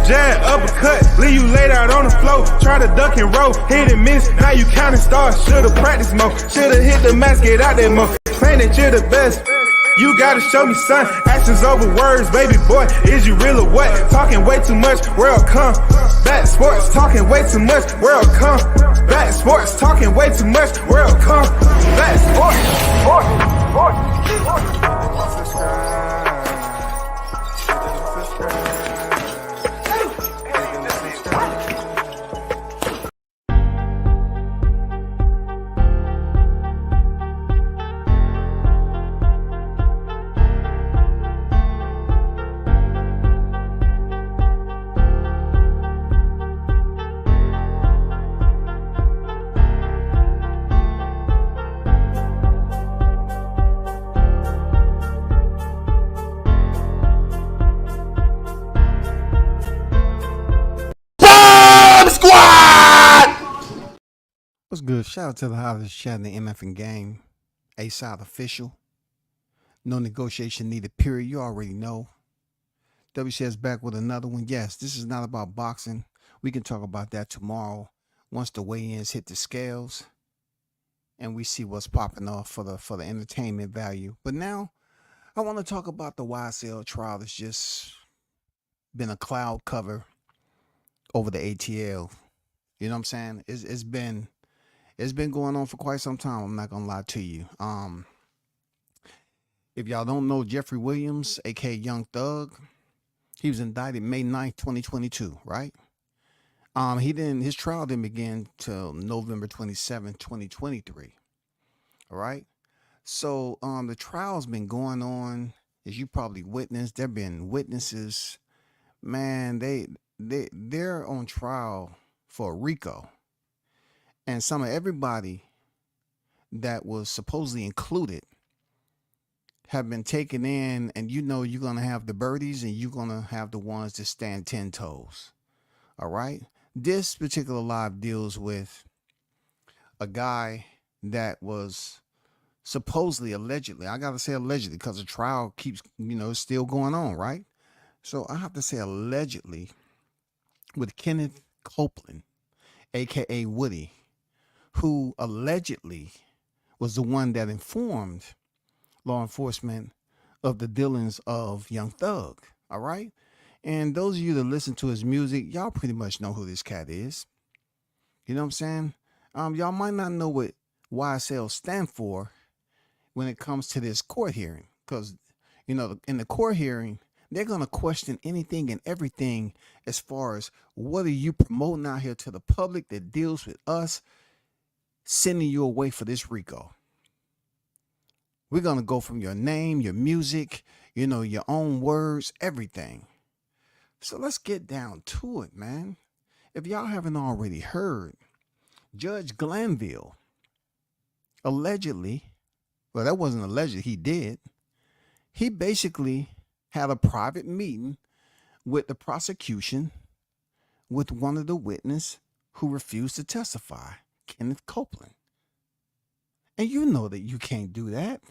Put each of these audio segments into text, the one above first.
jab, uppercut, leave you laid out on the floor. Try to duck and roll, hit and miss, now you counting stars. Should've practiced more, should've hit the mask, get out there more. Claim that you're the best. You gotta show me, son, actions over words, baby boy, is you real or what? Talking way too much, world come back sports, talking way too much, world come back sports, talking way too much, world come back sports. What's good? Shout out to the hottest chat in the MF game. A-Side official. No negotiation needed, period. You already know. WCS back with another one. Yes, this is not about boxing. We can talk about that tomorrow once the weigh-ins hit the scales and we see what's popping off for the entertainment value. But now I want to talk about the YSL trial that's just been a cloud cover over the ATL. You know what I'm saying? It's been going on for quite some time. I'm not gonna lie to you. If y'all don't know Jeffrey Williams, aka Young Thug, he was indicted May 9th, 2022, right? His trial didn't begin till November 27th, 2023. All right. So the trial's been going on, as you probably witnessed. There've been witnesses. Man, they're on trial for RICO. And some of everybody that was supposedly included have been taken in, and you know you're going to have the birdies and you're going to have the ones that stand 10 toes. All right? This particular live deals with a guy that was supposedly, allegedly, I got to say allegedly because the trial keeps, still going on, right? So I have to say allegedly with Kenneth Copeland, a.k.a. Woody, who allegedly was the one that informed law enforcement of the dealings of Young Thug. All right. And those of you that listen to his music, y'all pretty much know who this cat is. You know what I'm saying? Y'all might not know what YSL stand for when it comes to this court hearing, because, in the court hearing, they're going to question anything and everything as far as what are you promoting out here to the public that deals with us sending you away for this RICO. We're going to go from your name, your music, your own words, everything. So let's get down to it, man. If y'all haven't already heard, Judge Glanville allegedly, well, that wasn't alleged, he did. He basically had a private meeting with the prosecution with one of the witnesses who refused to testify, Kenneth Copeland. And you know that you can't do that.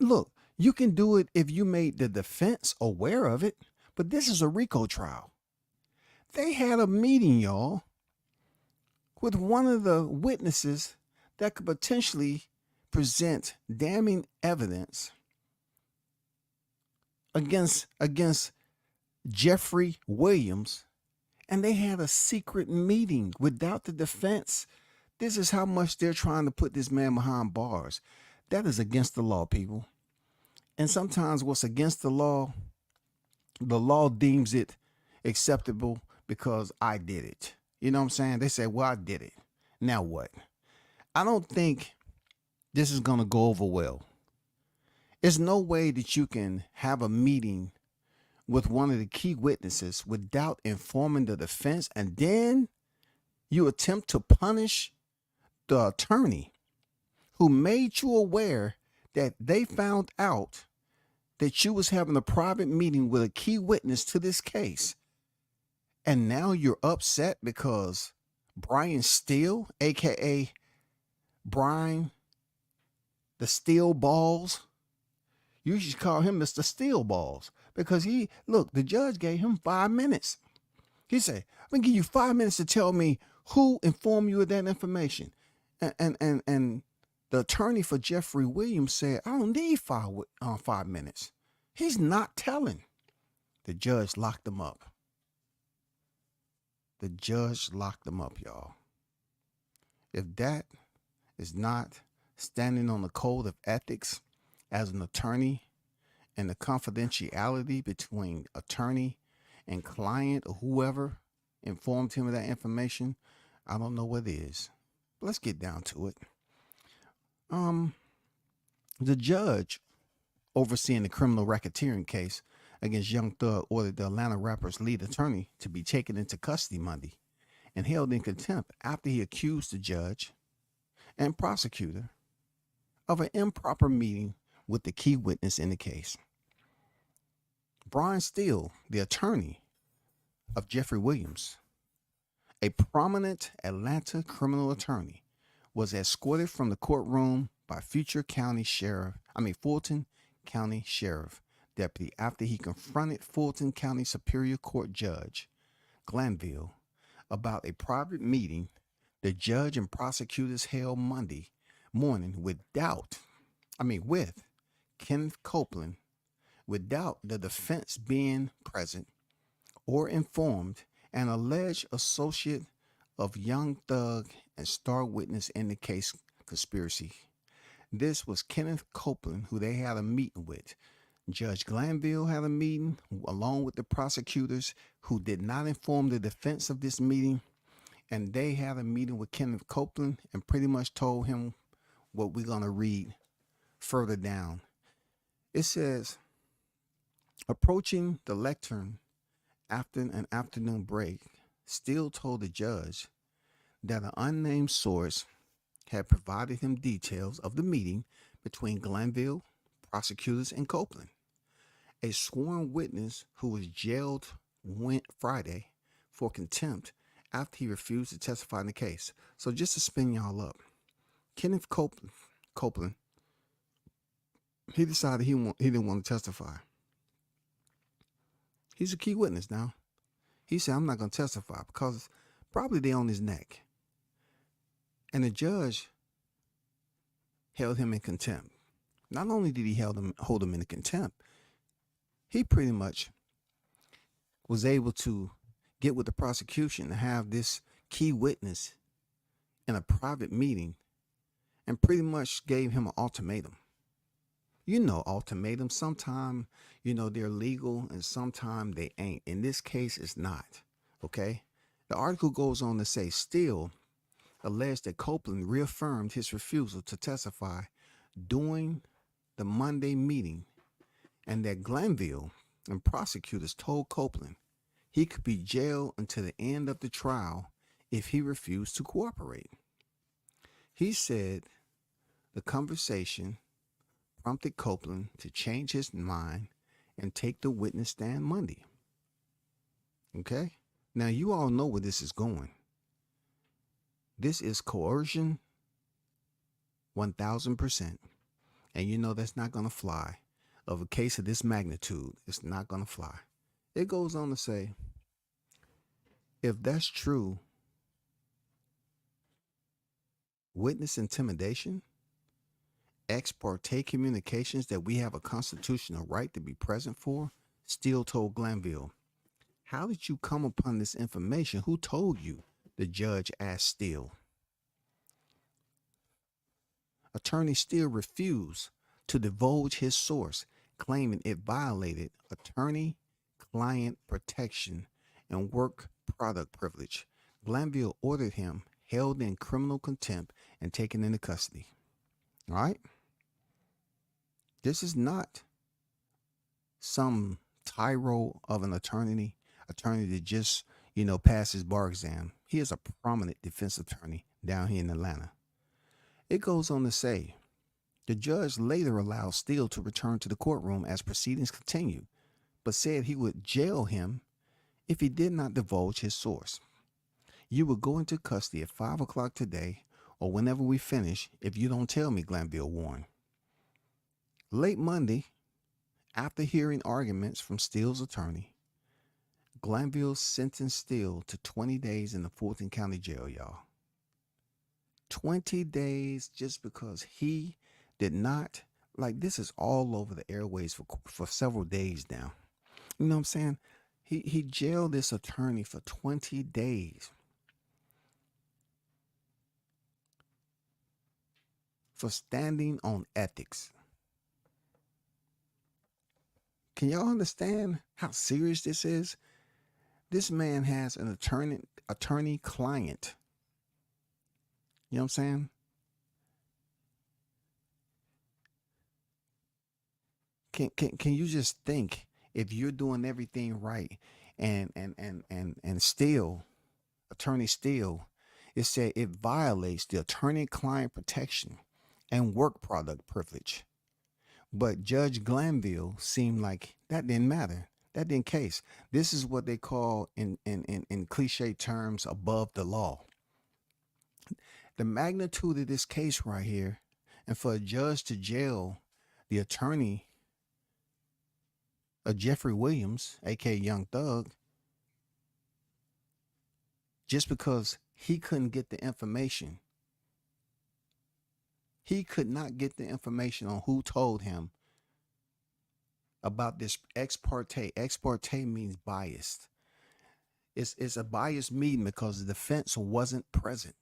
Look, you can do it if you made the defense aware of it, but this is a RICO trial. They had a meeting, y'all, with one of the witnesses that could potentially present damning evidence against Jeffrey Williams, and they had a secret meeting without the defense. This is how much they're trying to put this man behind bars. That is against the law, people. And sometimes what's against the law deems it acceptable because I did it. You know what I'm saying? They say, well, I did it. Now what? I don't think this is going to go over well. There's no way that you can have a meeting with one of the key witnesses without informing the defense, and then you attempt to punish the attorney who made you aware that they found out that you was having a private meeting with a key witness to this case. And now you're upset because Brian Steele, aka Brian the Steel Balls, you should call him Mr. Steel Balls, because the judge gave him 5 minutes. He said, I'm gonna give you 5 minutes to tell me who informed you of that information. And the attorney for Jeffrey Williams said, I don't need 5 minutes. He's not telling. The judge locked him up. The judge locked him up, y'all. If that is not standing on the code of ethics as an attorney and the confidentiality between attorney and client or whoever informed him of that information, I don't know what is. But let's get down to it. The judge overseeing the criminal racketeering case against Young Thug ordered the Atlanta rapper's lead attorney to be taken into custody Monday and held in contempt after he accused the judge and prosecutor of an improper meeting with the key witness in the case. Brian Steele, the attorney of Jeffrey Williams, a prominent Atlanta criminal attorney, was escorted from the courtroom by Fulton County Sheriff Deputy after he confronted Fulton County Superior Court Judge Glanville about a private meeting the judge and prosecutors held Monday morning with Kenneth Copeland, without the defense being present or informed, an alleged associate of Young Thug and star witness in the case conspiracy. This was Kenneth Copeland, who they had a meeting with. Judge Glanville had a meeting along with the prosecutors who did not inform the defense of this meeting, and they had a meeting with Kenneth Copeland and pretty much told him what we're going to read further down. It says, approaching the lectern after an afternoon break, Steele told the judge that an unnamed source had provided him details of the meeting between Glanville, prosecutors, and Copeland. A sworn witness who was jailed Friday for contempt after he refused to testify in the case. So just to spin y'all up, Kenneth Copeland, he decided he didn't want to testify. He's a key witness now. He said, I'm not going to testify because probably they on his neck. And the judge held him in contempt. Not only did he hold him in contempt, he pretty much was able to get with the prosecution to have this key witness in a private meeting and pretty much gave him an ultimatum. You know, ultimatums, sometimes, they're legal and sometimes they ain't. In this case, it's not. Okay? The article goes on to say, Steele alleged that Copeland reaffirmed his refusal to testify during the Monday meeting and that Glanville and prosecutors told Copeland he could be jailed until the end of the trial if he refused to cooperate. He said the conversation prompted Copeland to change his mind and take the witness stand Monday. Okay? Now, you all know where this is going. This is coercion 1000%. And you know that's not going to fly. Of a case of this magnitude, it's not going to fly. It goes on to say, if that's true, witness intimidation, ex parte communications that we have a constitutional right to be present for, Steele told Glanville. How did you come upon this information? Who told you? The judge asked Steele. Attorney Steele refused to divulge his source, claiming it violated attorney-client protection and work product privilege. Glanville ordered him held in criminal contempt and taken into custody. All right? This is not some tyro of an attorney that just, passed his bar exam. He is a prominent defense attorney down here in Atlanta. It goes on to say, the judge later allowed Steele to return to the courtroom as proceedings continued, but said he would jail him if he did not divulge his source. You will go into custody at 5 o'clock today or whenever we finish if you don't tell me, Glanville warned. Late Monday, after hearing arguments from Steele's attorney, Glanville sentenced Steele to 20 days in the Fulton County Jail, y'all. 20 days just because he did not, like, this is all over the airways for several days now. You know what I'm saying? He jailed this attorney for 20 days for standing on ethics. Can y'all understand how serious this is? This man has an attorney client. You know what I'm saying? Can you just think, if you're doing everything right and still, attorney Steele, it said it violates the attorney-client protection and work product privilege. But Judge Glanville seemed like that didn't matter. That didn't case. This is what they call in cliche terms above the law. The magnitude of this case right here, and for a judge to jail the attorney of Jeffrey Williams, aka Young Thug, just because he couldn't get the information. He could not get the information on who told him about this ex parte. Ex parte means biased. It's a biased meeting because the defense wasn't present.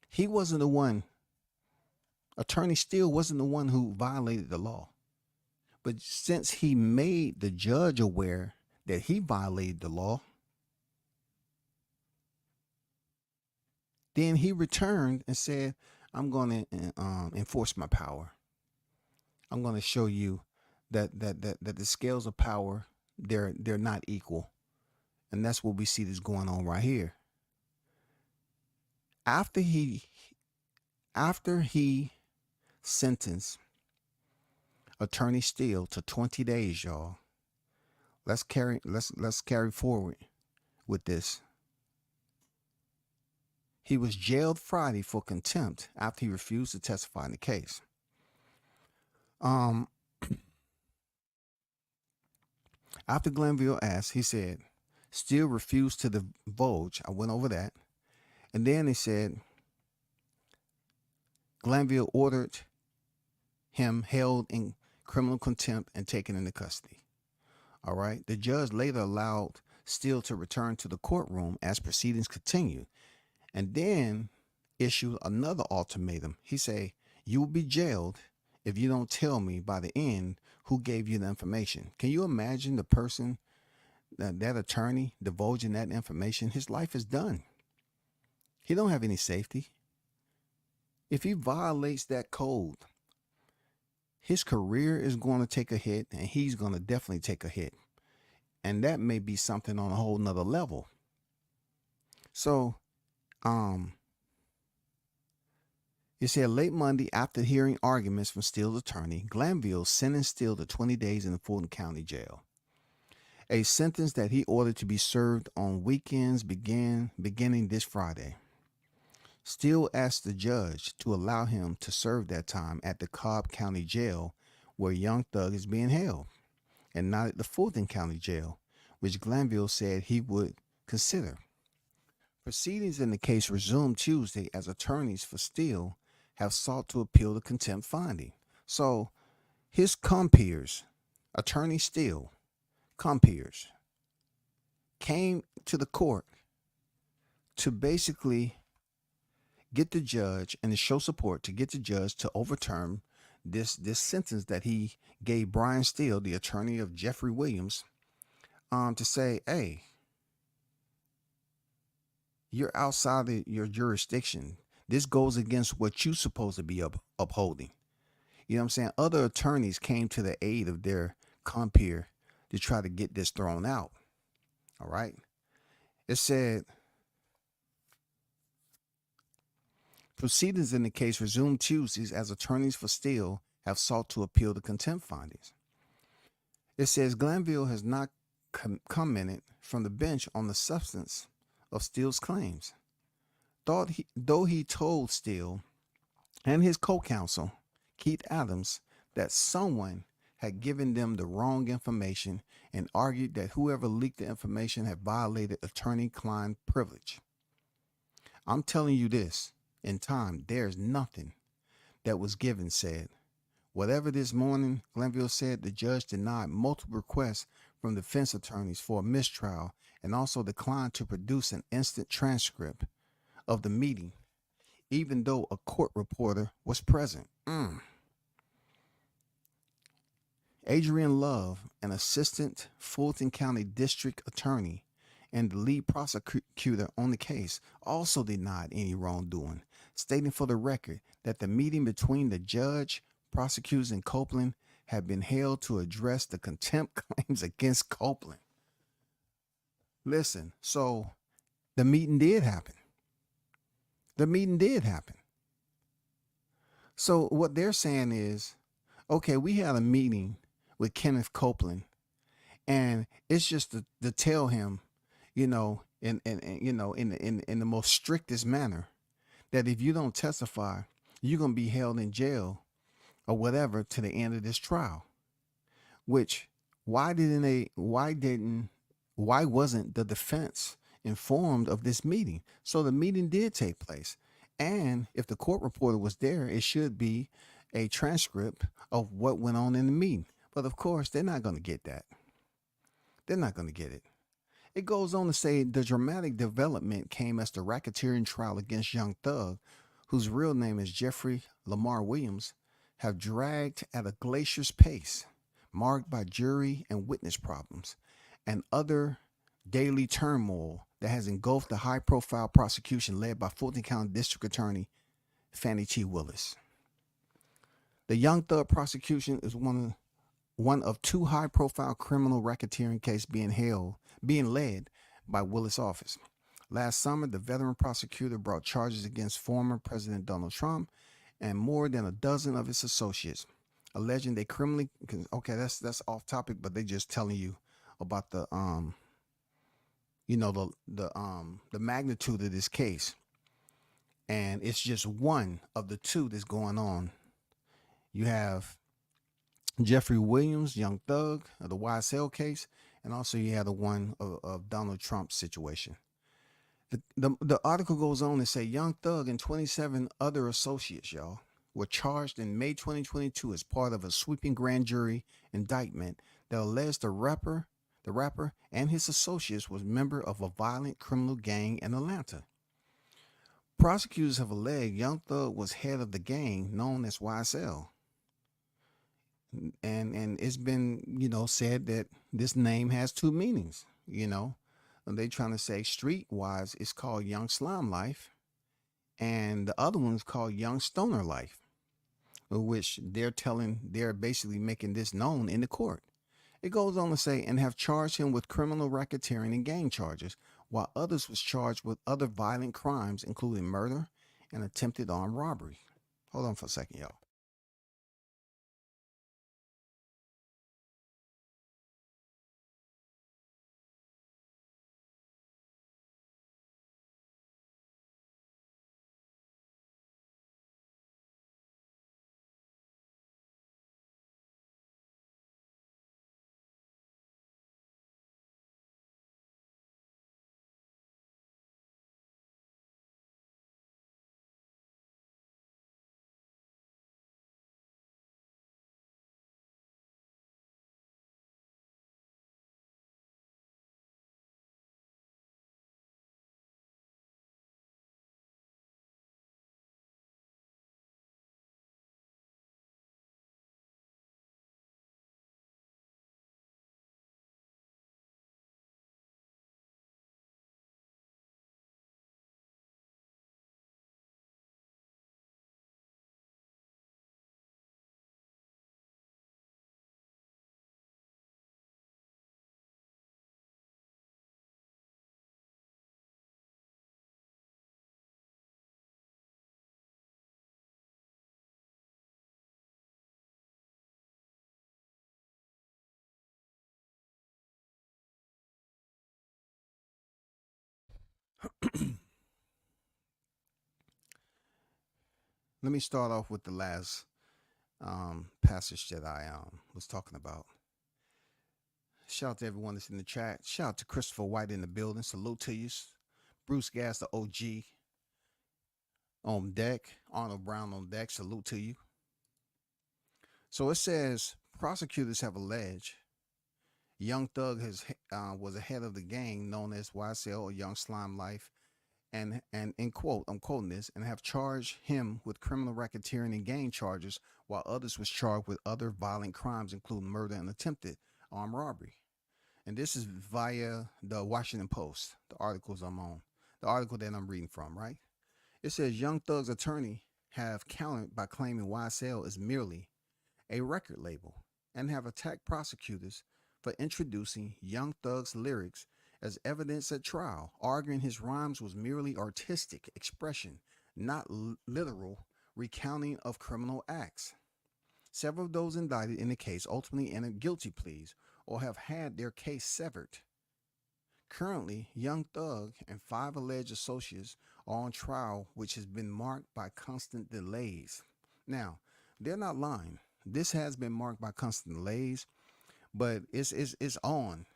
He wasn't the one. Attorney Steele wasn't the one who violated the law. But since he made the judge aware that he violated the law, then he returned and said, I'm going to enforce my power. I'm going to show you that the scales of power, they're not equal. And that's what we see that's going on right here. After he sentenced Attorney Steele to 20 days, y'all. Let's carry forward with this. He was jailed Friday for contempt after he refused to testify in the case. After Glanville asked, he said, Steele refused to divulge. I went over that. And then he said, Glanville ordered him held in criminal contempt and taken into custody. All right. The judge later allowed Steele to return to the courtroom as proceedings continued, and then issued another ultimatum. He said, you will be jailed if you don't tell me by the end who gave you the information. Can you imagine the person, that attorney, divulging that information? His life is done. He don't have any safety. If he violates that code, his career is going to take a hit, and he's going to definitely take a hit. And that may be something on a whole nother level. So, it said late Monday, after hearing arguments from Steele's attorney, Glanville sentenced Steele to 20 days in the Fulton County Jail, a sentence that he ordered to be served on weekends beginning this Friday. Steele asked the judge to allow him to serve that time at the Cobb County Jail, where Young Thug is being held, and not at the Fulton County Jail, which Glanville said he would consider. Proceedings in the case resumed Tuesday as attorneys for Steele have sought to appeal the contempt finding. So his compeers, Attorney Steele, compeers, came to the court to basically get the judge and to show support to get the judge to overturn this sentence that he gave Brian Steele, the attorney of Jeffrey Williams, to say, hey, you're outside of your jurisdiction. This goes against what you're supposed to be upholding. You know what I'm saying? Other attorneys came to the aid of their compeer to try to get this thrown out. All right. It said, proceedings in the case resumed Tuesdays as attorneys for Steele have sought to appeal the contempt findings. It says Glanville has not commented from the bench on the substance of Steele's claims. Though he told Steele and his co-counsel, Keith Adams, that someone had given them the wrong information and argued that whoever leaked the information had violated attorney-client privilege. I'm telling you this, in time, there's nothing that was given said. Whatever this morning, Glenville said the judge denied multiple requests from defense attorneys for a mistrial and also declined to produce an instant transcript of the meeting, even though a court reporter was present. Adrian Love, an assistant Fulton County district attorney and the lead prosecutor on the case, also denied any wrongdoing, stating for the record that the meeting between the judge, prosecutors, and Copeland had been held to address the contempt claims against Copeland. Listen, so the meeting did happen. The meeting did happen. So what they're saying is, okay, we had a meeting with Kenneth Copeland, and it's just to tell him, in the most strictest manner, that if you don't testify, you're gonna be held in jail or whatever to the end of this trial. Which why wasn't the defense informed of this meeting? So the meeting did take place. And if the court reporter was there, it should be a transcript of what went on in the meeting. But of course, they're not going to get that. They're not going to get it. It goes on to say the dramatic development came as the racketeering trial against Young Thug, whose real name is Jeffrey Lamar Williams, have dragged at a glacier's pace, marked by jury and witness problems and other daily turmoil that has engulfed the high-profile prosecution led by Fulton County District Attorney Fannie T. Willis. The Young Thug prosecution is one of two high-profile criminal racketeering cases being led by Willis' office. Last summer, the veteran prosecutor brought charges against former President Donald Trump and more than a dozen of his associates, alleging they criminally. Okay, that's off topic, but they just telling you about the magnitude of this case, and it's just one of the two that's going on. You have Jeffrey Williams, Young Thug, the YSL case, and also you have the one of Donald Trump's situation. The article goes on to say Young Thug and 27 other associates, y'all, were charged in May 2022 as part of a sweeping grand jury indictment that alleged the rapper and his associates was member of a violent criminal gang in Atlanta. Prosecutors have alleged Young Thug was head of the gang known as YSL. And it's been, said that this name has two meanings, And they trying to say street-wise, it's called Young Slime Life, and the other one's called Young Stoner Life, which they're basically making this known in the court. It goes on to say, and have charged him with criminal racketeering and gang charges, while others was charged with other violent crimes, including murder and attempted armed robbery. Hold on for a second, y'all. Let me start off with the last passage that I was talking about. Shout out to everyone that's in the chat. Shout out to Christopher White in the building. Salute to you. Bruce Gas, the OG, on deck. Arnold Brown on deck. Salute to you. So it says prosecutors have alleged Young Thug was a head of the gang known as YSL or Young Slime Life, and in quote, I'm quoting this, and have charged him with criminal racketeering and gang charges, while others was charged with other violent crimes, including murder and attempted armed robbery. And this is via the Washington Post, the articles I'm on, the article that I'm reading from, right? It says Young Thug's attorney have countered by claiming YSL is merely a record label and have attacked prosecutors for introducing Young Thug's lyrics as evidence at trial, arguing his rhymes was merely artistic expression, not literal recounting of criminal acts. Several of those indicted in the case ultimately entered guilty pleas or have had their case severed. Currently, Young Thug and 5 alleged associates are on trial, which has been marked by constant delays. Now, they're not lying. This has been marked by constant delays, but it's on.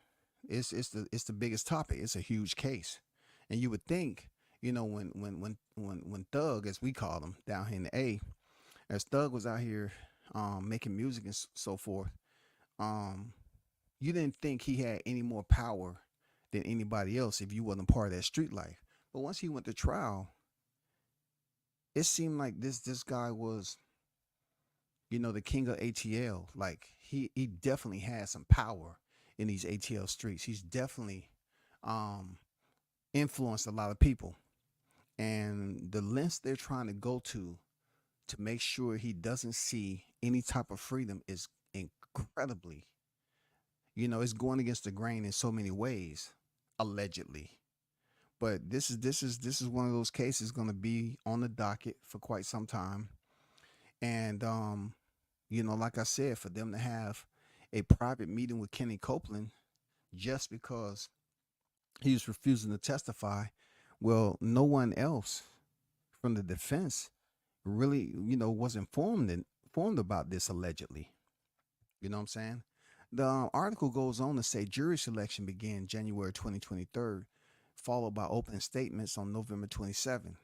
It's the biggest topic. It's a huge case, and you would think, when Thug, as we call him down here in the A, as Thug was out here making music and so forth, you didn't think he had any more power than anybody else if you wasn't part of that street life. But once he went to trial, it seemed like this guy was, the king of ATL. Like he definitely had some power in these ATL streets. He's definitely influenced a lot of people, and the lengths they're trying to go to make sure he doesn't see any type of freedom is incredibly, it's going against the grain in so many ways, allegedly. But this is one of those cases going to be on the docket for quite some time. And like I said, for them to have a private meeting with Kenny Copeland just because he was refusing to testify, well, no one else from the defense really, was informed about this allegedly. You know what I'm saying? The article goes on to say jury selection began January 2023, followed by opening statements on November 27,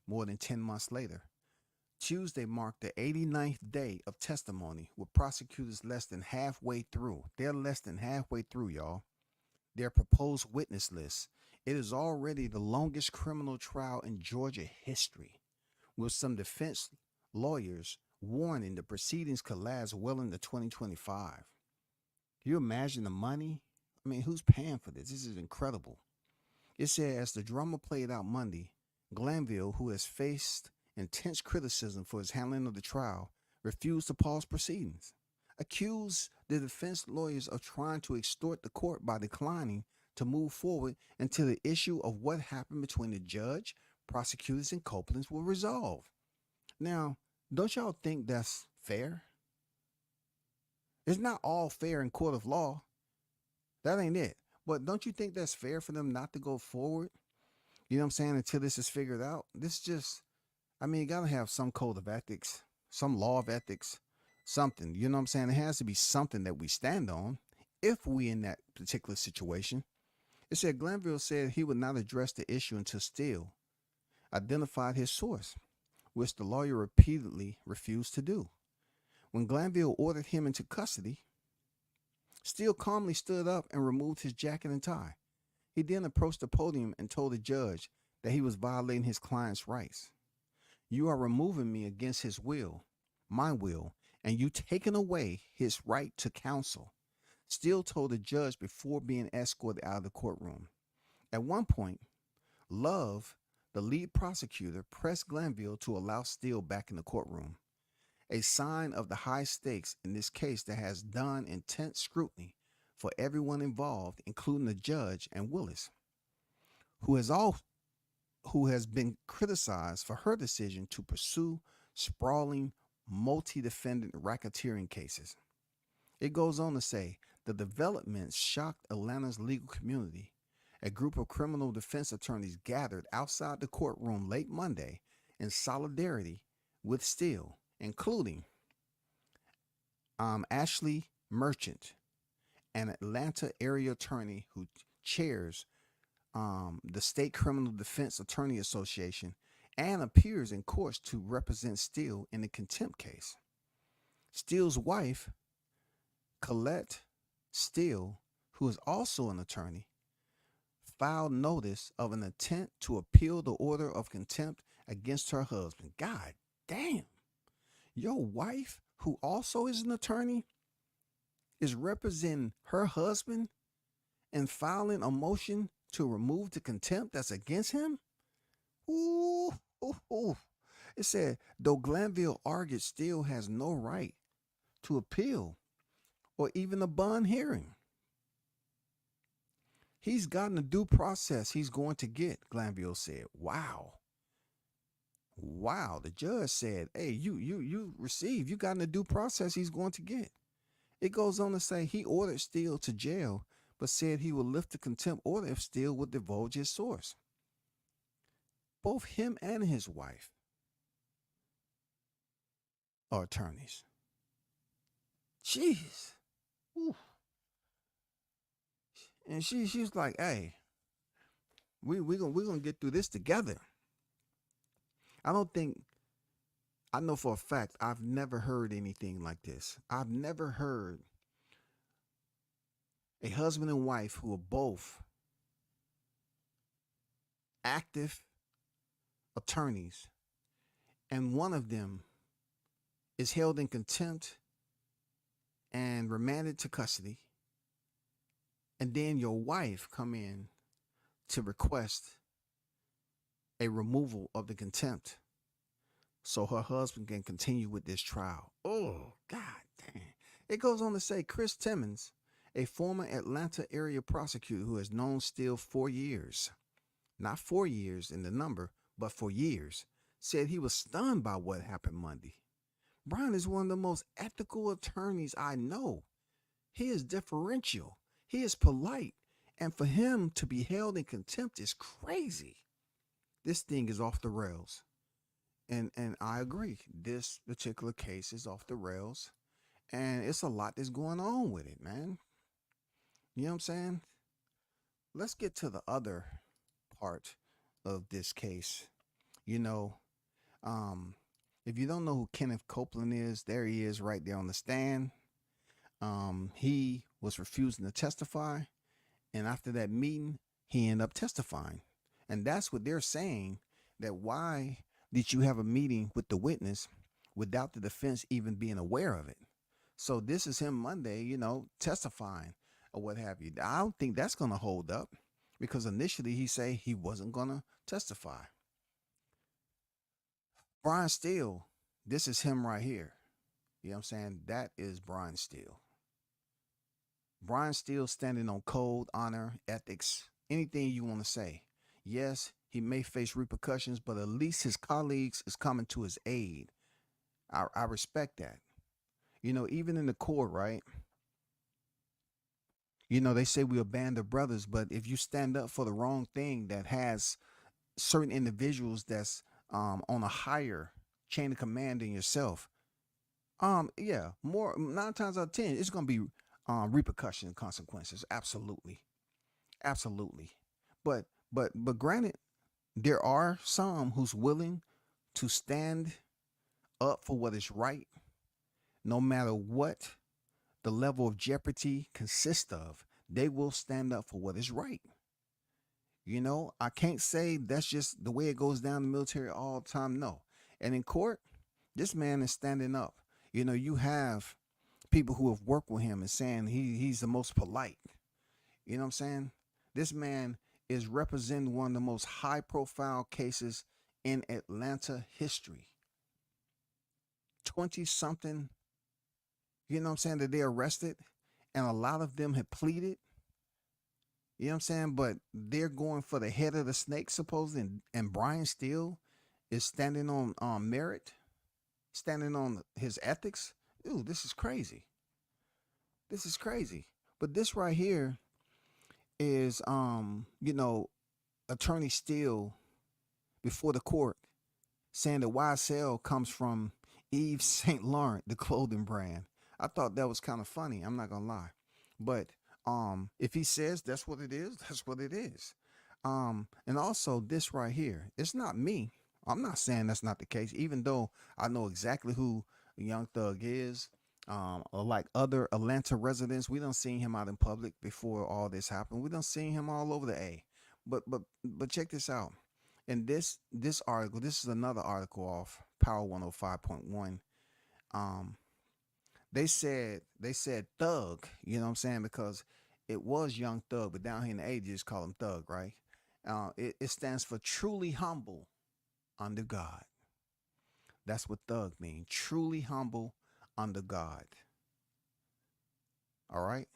more than 10 months later. Tuesday marked the 89th day of testimony, with prosecutors less than halfway through. They're less than halfway through, y'all. Their proposed witness list. It is already the longest criminal trial in Georgia history, with some defense lawyers warning the proceedings could last well into 2025. Can you imagine the money? I mean, who's paying for this? This is incredible. It said as the drama played out Monday, Glanville, who has faced intense criticism for his handling of the trial, refused to pause proceedings, accused the defense lawyers of trying to extort the court by declining to move forward until the issue of what happened between the judge, prosecutors, and Copeland's will resolve. Now, don't y'all think that's fair? It's not all fair in court of law. That ain't it. But don't you think that's fair for them not to go forward? You know what I'm saying? Until this is figured out. This just, you got to have some code of ethics, some law of ethics, something. You know what I'm saying? It has to be something that we stand on if we in that particular situation. It said Glanville said he would not address the issue until Steele identified his source, which the lawyer repeatedly refused to do. When Glanville ordered him into custody, Steele calmly stood up and removed his jacket and tie. He then approached the podium and told the judge that he was violating his client's rights. You are removing me against his will, my will, and you taking away his right to counsel, Steele told the judge before being escorted out of the courtroom. At one point, Love, the lead prosecutor, pressed Glanville to allow Steele back in the courtroom, a sign of the high stakes in this case that has done intense scrutiny for everyone involved, including the judge and Willis, who has been criticized for her decision to pursue sprawling, multi-defendant racketeering cases. It goes on to say, the developments shocked Atlanta's legal community. A group of criminal defense attorneys gathered outside the courtroom late Monday in solidarity with Steele, including Ashley Merchant, an Atlanta area attorney who chairs the State Criminal Defense Attorney Association and appears in courts to represent Steele in the contempt case. Steele's wife, Colette Steele, who is also an attorney, filed notice of an intent to appeal the order of contempt against her husband. God damn. Your wife, who also is an attorney, is representing her husband and filing a motion to remove the contempt that's against him? Ooh, ooh, ooh. It said, though Glanville argued Steele has no right to appeal or even a bond hearing. He's gotten a due process he's going to get, Glanville said. Wow. Wow. The judge said, hey, you gotten a due process he's going to get. It goes on to say he ordered Steele to jail, but said he would lift the contempt order if Steele would divulge his source. Both him and his wife are attorneys. Jeez. Ooh. And she's like, hey, we're gonna get through this together. I know for a fact I've never heard anything like this. I've never heard a husband and wife who are both active attorneys, and one of them is held in contempt and remanded to custody, and then your wife come in to request a removal of the contempt so her husband can continue with this trial. Oh, God damn. It goes on to say Chris Timmons, a former Atlanta area prosecutor who has known Steele for years, not 4 years in the number, but for years, said he was stunned by what happened Monday. Brian is one of the most ethical attorneys I know. He is deferential. He is polite. And for him to be held in contempt is crazy. This thing is off the rails. And I agree. This particular case is off the rails. And it's a lot that's going on with it, man. You know what I'm saying? Let's get to the other part of this case. You know, if you don't know who Kenneth Copeland is, there he is right there on the stand. He was refusing to testify. And after that meeting, he ended up testifying. And that's what they're saying, that why did you have a meeting with the witness without the defense even being aware of it? So this is him Monday, testifying or what have you. I don't think that's going to hold up because initially he said he wasn't going to testify. Brian Steele, this is him right here. You know what I'm saying? That is Brian Steele. Brian Steele standing on code, honor, ethics, anything you want to say. Yes, he may face repercussions, but at least his colleagues is coming to his aid. I respect that. Even in the court, right? They say we are a band of brothers, but if you stand up for the wrong thing that has certain individuals that's on a higher chain of command than yourself, more 9 times out of 10, it's gonna be repercussions and consequences. Absolutely. But granted, there are some who's willing to stand up for what is right, no matter what the level of jeopardy consists of. They will stand up for what is right. I can't say that's just the way it goes down in the military all the time. No. And in court, this man is standing up. You have people who have worked with him and saying he's the most polite. You know what I'm saying? This man is representing one of the most high profile cases in Atlanta history. 20 something, that they arrested, and a lot of them had pleaded. You know what I'm saying? But they're going for the head of the snake, supposedly, and Brian Steele is standing on merit, standing on his ethics. Ooh, this is crazy. But this right here is Attorney Steele before the court saying that YSL comes from Yves Saint Laurent, the clothing brand. I thought that was kind of funny. I'm not gonna lie, but if he says that's what it is, that's what it is. And also this right here, it's not me. I'm not saying that's not the case, even though I know exactly who Young Thug is. Or like other Atlanta residents, we done seen him out in public before all this happened. We done seen him all over the A. But check this out. In this article, this is another article off Power 105.1. Um, they said Thug, you know what I'm saying? Because it was Young Thug, but down here in the A, they just call him Thug, right? It stands for truly humble under God. That's what Thug means. Truly humble under God. All right.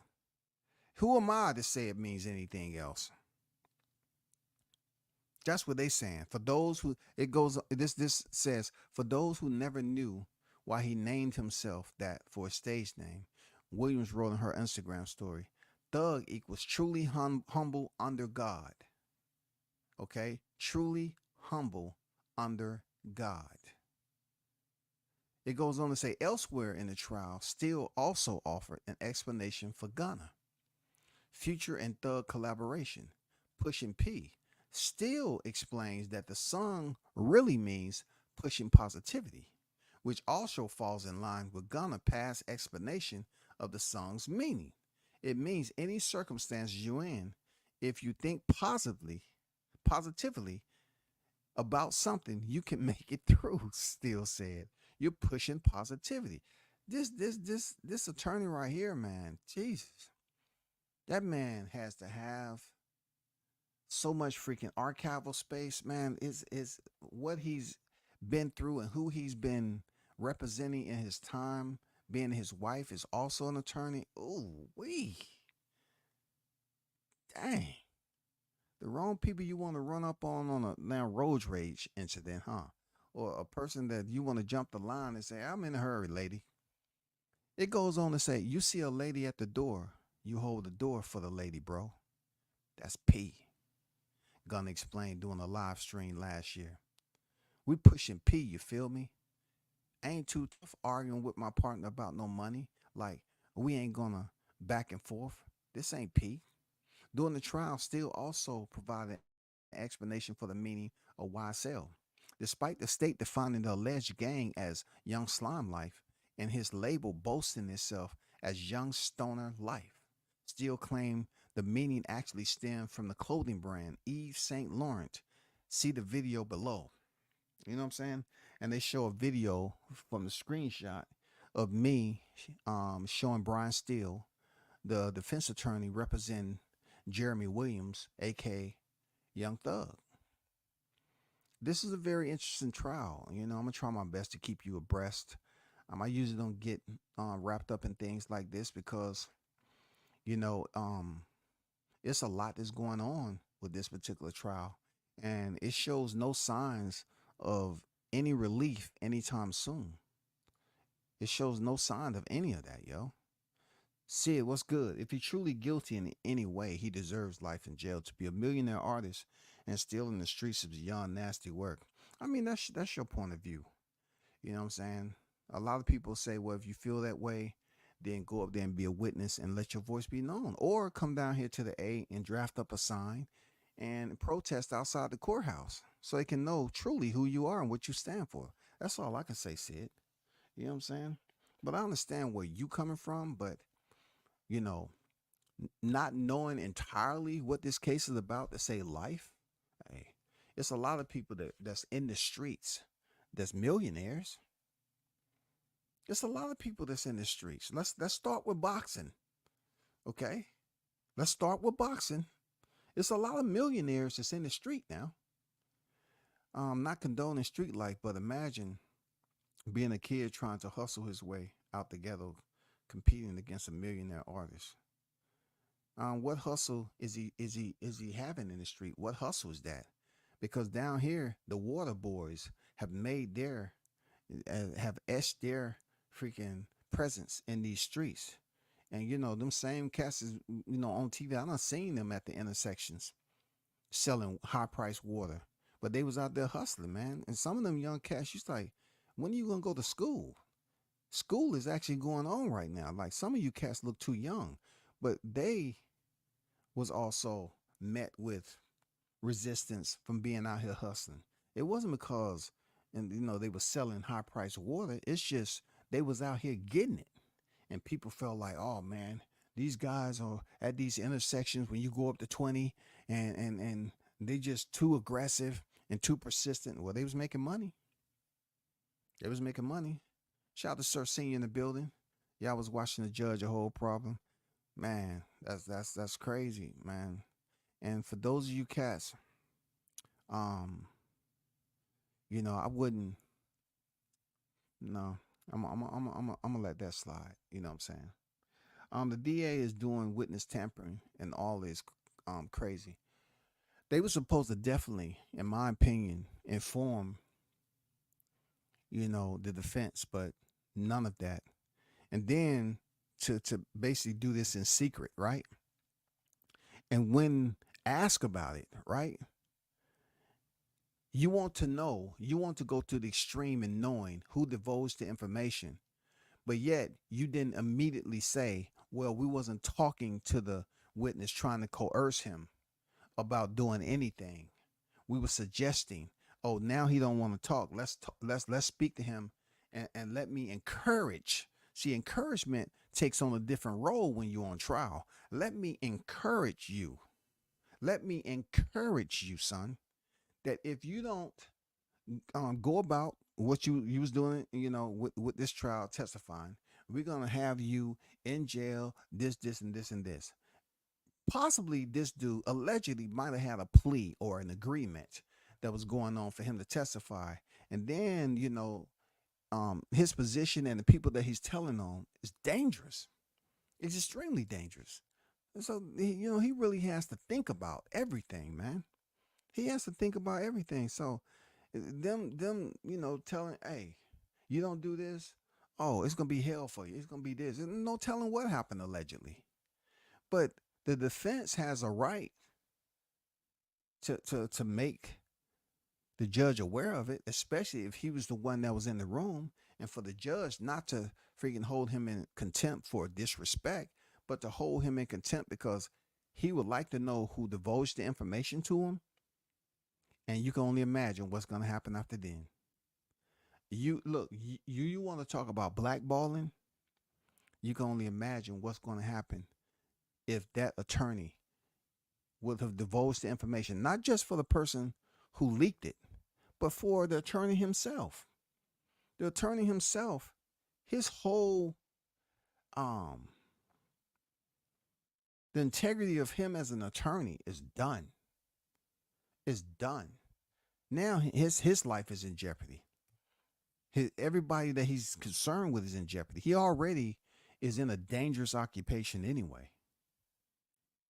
Who am I to say it means anything else? That's what they saying. For those who it goes this says for those who never knew why he named himself that for a stage name, Williams wrote in her Instagram story, Thug equals truly humble under God. Okay? Truly humble under God. It goes on to say elsewhere in the trial, Steele also offered an explanation for Gunna. Future and Thug collaboration, Pushing P, still explains that the song really means pushing positivity, which also falls in line with Gunna's past explanation of the song's meaning. It means any circumstance you're in, if you think positively about something, you can make it through, Steele said. You're pushing positivity. This attorney right here, man, Jesus. That man has to have so much freaking archival space, man. Is what he's been through and who he's been representing in his time. Being his wife is also an attorney. Ooh, wee, dang. The wrong people you want to run up on a now road rage incident, huh? Or a person that you want to jump the line and say, "I'm in a hurry, lady." It goes on to say, "You see a lady at the door, you hold the door for the lady, bro." That's P. Gunna explained during a live stream last year. We pushing P, you feel me? Ain't too tough arguing with my partner about no money. Like, we ain't gonna back and forth. This ain't P. During the trial, Steele also provided an explanation for the meaning of YSL. Despite the state defining the alleged gang as Young Slime Life and his label boasting itself as Young Stoner Life, Steele claimed the meaning actually stemmed from the clothing brand Yves Saint Laurent. See the video below. You know what I'm saying? And they show a video from the screenshot of me showing Brian Steele, the defense attorney representing Jeremy Williams, aka Young Thug. This is a very interesting trial. You know, I'm gonna try my best to keep you abreast. I usually don't get wrapped up in things like this because, you know, it's a lot that's going on with this particular trial, and it shows no signs of any relief anytime soon. It shows no sign of any of that, yo. Sid, what's good? If he's truly guilty in any way, he deserves life in jail. To be a millionaire artist and still in the streets is beyond nasty work. I mean, that's your point of view. You know what I'm saying? A lot of people say, well, if you feel that way, then go up there and be a witness and let your voice be known. Or come down here to the A and draft up a sign and protest outside the courthouse so they can know truly who you are and what you stand for. That's all I can say, Sid. You know what I'm saying? But I understand where you coming from, but you know, not knowing entirely what this case is about to save life. Hey, it's a lot of people that's in the streets that's millionaires. There's a lot of people that's in the streets. Let's start with boxing. Okay? Let's start with boxing. It's a lot of millionaires that's in the street now. Not condoning street life, but imagine being a kid trying to hustle his way out the ghetto, competing against a millionaire artist. What hustle is he having in the street? What hustle is that? Because down here, the water boys have made their have etched their freaking presence in these streets. And you know, them same cats is, you know, on TV. I done seen them at the intersections selling high priced water. But they was out there hustling, man. And some of them young cats, you like, when are you gonna go to school? School is actually going on right now. Like some of you cats look too young, but they was also met with resistance from being out here hustling. It wasn't because and they were selling high priced water. It's just they was out here getting it. And people felt like, oh man, these guys are at these intersections when you go up to 20 and they just too aggressive and too persistent. Well, they was making money. They was making money. Shout out to Sir Senior in the building. Yeah, I was watching the judge a whole problem. Man, that's crazy, man. And for those of you cats, um, I wouldn't. No, I'm gonna let that slide. You know what I'm saying? The DA is doing witness tampering and all this crazy. They were supposed to definitely, in my opinion, inform the defense, but none of that. And then to basically do this in secret, right? And when asked about it, right? You want to know, you want to go to the extreme in knowing who divulged the information, but yet you didn't immediately say, well, we wasn't talking to the witness trying to coerce him about doing anything. We were suggesting, oh, now he don't want to talk. Let's speak to him and let me encourage. See, encouragement takes on a different role when you're on trial. Let me encourage you. Let me encourage you, son, that if you don't go about what you was doing, with this trial testifying, we're gonna have you in jail, this, and this, and this. Possibly this dude allegedly might have had a plea or an agreement that was going on for him to testify. And then, his position and the people that he's telling on is dangerous. It's extremely dangerous. And so, he really has to think about everything, man. He has to think about everything. So, them, telling, hey, you don't do this, oh, it's gonna be hell for you. It's gonna be this. And no telling what happened allegedly. But the defense has a right to make the judge aware of it, especially if he was the one that was in the room, and for the judge not to freaking hold him in contempt for disrespect, but to hold him in contempt because he would like to know who divulged the information to him. And you can only imagine what's going to happen after then. You look, you want to talk about blackballing? You can only imagine what's going to happen if that attorney would have divulged the information, not just for the person who leaked it, but for the attorney himself. The attorney himself, his whole the integrity of him as an attorney is done. Is done. Now his life is in jeopardy. Everybody that he's concerned with is in jeopardy. He already is in a dangerous occupation anyway.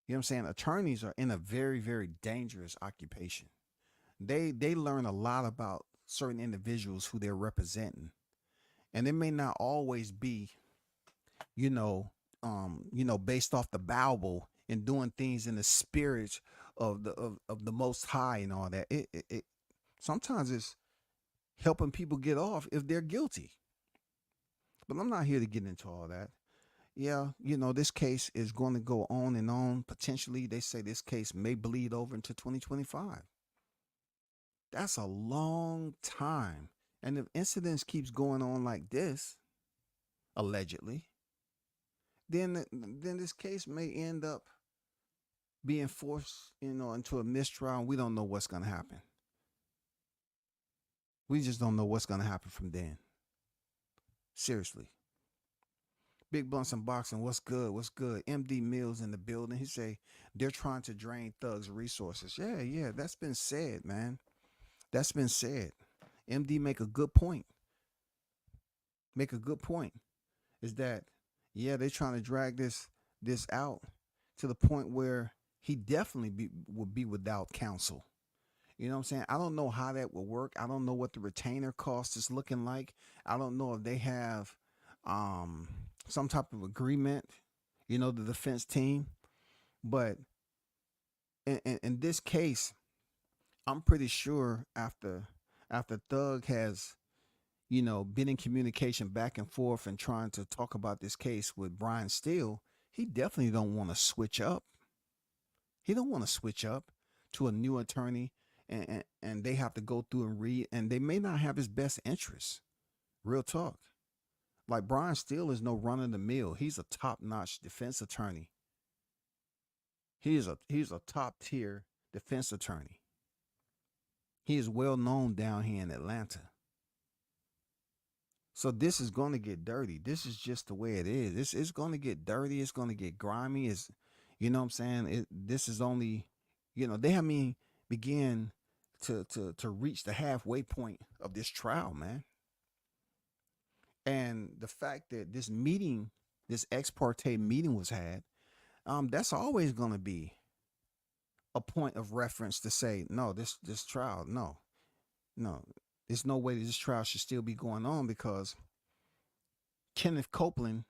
You know what I'm saying? Attorneys are in a very, very dangerous occupation. They learn a lot about certain individuals who they're representing. And it may not always be, based off the Bible and doing things in the spirit of the Most High and all that. It sometimes it's helping people get off if they're guilty. But I'm not here to get into all that. Yeah, this case is going to go on and on. Potentially, they say this case may bleed over into 2025. That's a long time. And if incidents keeps going on like this, allegedly, then this case may end up being forced, into a mistrial. And we don't know what's going to happen. We just don't know what's going to happen from then. Seriously. Big Blunts and Boxing, what's good? What's good? MD Mills in the building. He say they're trying to drain thugs' resources. Yeah, that's been said, man. That's been said. MD make a good point. Is that, yeah, they're trying to drag this out to the point where he definitely would be without counsel. You know what I'm saying? I don't know how that will work. I don't know what the retainer cost is looking like. I don't know if they have some type of agreement, the defense team. But in this case, I'm pretty sure after Thug has, been in communication back and forth and trying to talk about this case with Brian Steele, he definitely don't want to switch up. He don't want to switch up to a new attorney, and they have to go through and read, and they may not have his best interests. Real talk. Like, Brian Steele is no run of the mill. He's a top-notch defense attorney. He's a top-tier defense attorney. He is well known down here in Atlanta. So this is going to get dirty. This is just the way it is. It's going to get dirty. It's going to get grimy. It's, you know what I'm saying? This is only, they haven't begin to reach the halfway point of this trial, man. And the fact that this meeting, this ex parte meeting was had, that's always going to be a point of reference to say, no, this trial, no, there's no way that this trial should still be going on, because Kenneth Copeland,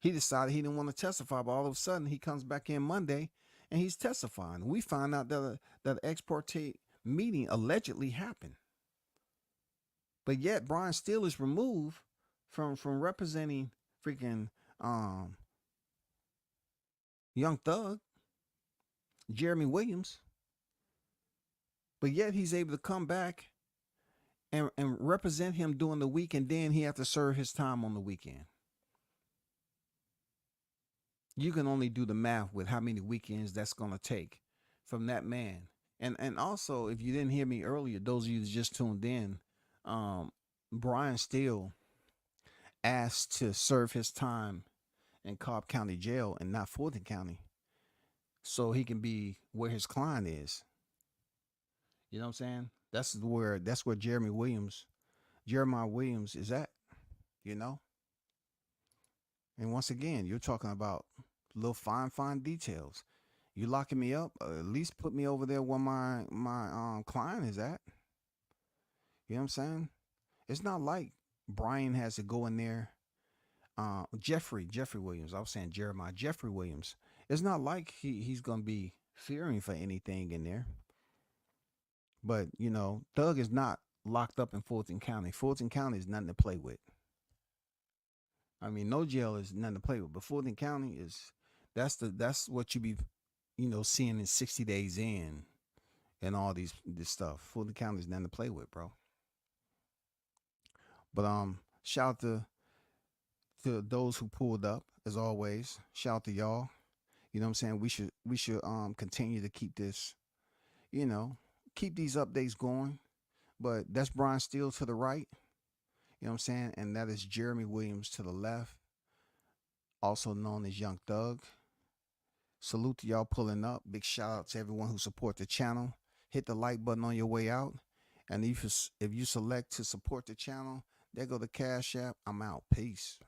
he decided he didn't want to testify, but all of a sudden he comes back in Monday and he's testifying. We find out that an ex parte meeting allegedly happened. But yet Brian Steele is removed from representing freaking Young Thug, Jeremy Williams. But yet he's able to come back and represent him during the week, and then he has to serve his time on the weekend. You can only do the math with how many weekends that's going to take from that man. And also, if you didn't hear me earlier, those of you that just tuned in, Brian Steele asked to serve his time in Cobb County Jail and not Fulton County, so he can be where his client is. You know what I'm saying? That's where Jeremiah Williams is at, And once again, you're talking about little fine details. You locking me up, at least put me over there where my client is at. You know what I'm saying? It's not like Brian has to go in there. Jeffrey Williams. I was saying Jeremiah. Jeffrey Williams. It's not like he's gonna be fearing for anything in there. But Thug is not locked up in Fulton County. Fulton County is nothing to play with. I mean, no jail is nothing to play with. But Fulton County that's what you be, seeing in 60 Days In and all this stuff. Fulton County is nothing to play with, bro. But shout out to those who pulled up, as always. Shout out to y'all. You know what I'm saying? We should continue to keep this, keep these updates going. But that's Brian Steele to the right. You know what I'm saying? And that is Jeremy Williams to the left, also known as Young Thug. Salute to y'all pulling up. Big shout out to everyone who support the channel. Hit the like button on your way out. And if you select to support the channel, there go the Cash App. I'm out. Peace.